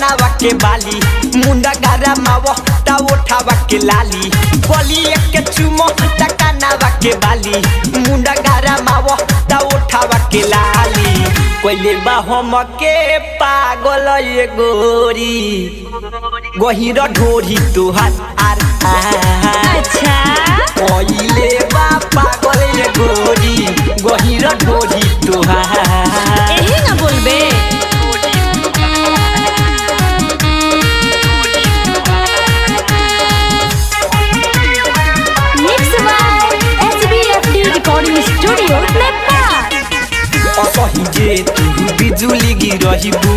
कानावा के बाली मुंडा गारा मावो ता उठावा के लाली बोली एक चुमो ता कानावा के बाली मुंडा गारा मावो ता उठावा के लाली कोइले बा हम के पागल ये गोरी गहिर ढोरी तुहार आर अच्छा कोइले बा पागल ये गोरी गहिर ढोरी तुहार यही ना बोलबे रिकॉर्डिंग स्टूडियो नेपाल असही जे तू बिजुली गिरहिबू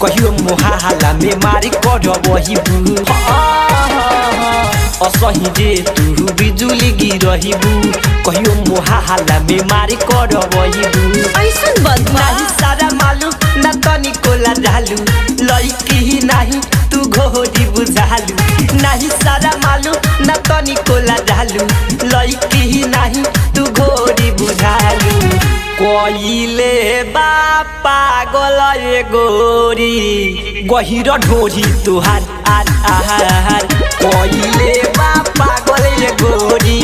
कहियो मोहाला में मारी करबहिबू असही जे तू बिजुली गिरहिबू कहियो मोहाला में मारी करबहिबू ऐसन बदमाश सारा मालू ना तनी कोला झालू लइकी नाही तू घोड़ी बुझालू नाही सारा मालू ना तनी कोला झालू लइकी नाही तू घोड़ी बुझालू कोइले बा पागल ये गोरी गहिर ढोरी तुहार आर आहार कोइले बा पागल ये गोरी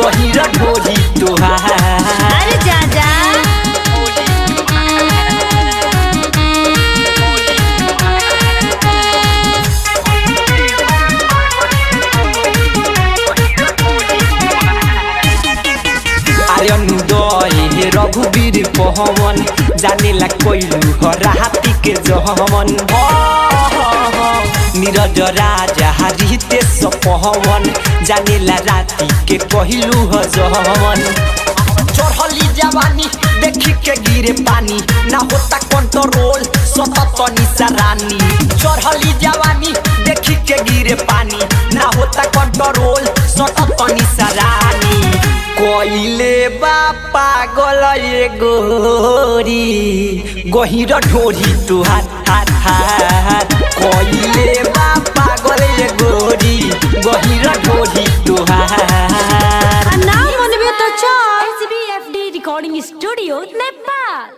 गहिर ढोरी तुहार अरे जा जा रघुवीर पहवन जाने ला कोइलू हराती के जहमन नीरज राजा हरिते पहवन जाने ला राती के कहलू ह जहमन चढ़ली जवानी देखी के गिरे पानी ना होता कंट्रोल सतत निशा रानी चढ़ली जवानी देखी के गिरे पानी ना होता कंट्रोल सतत निशा रानी कोइले बा पागल ये गोरी गहिर ढोरी तुहार हार हार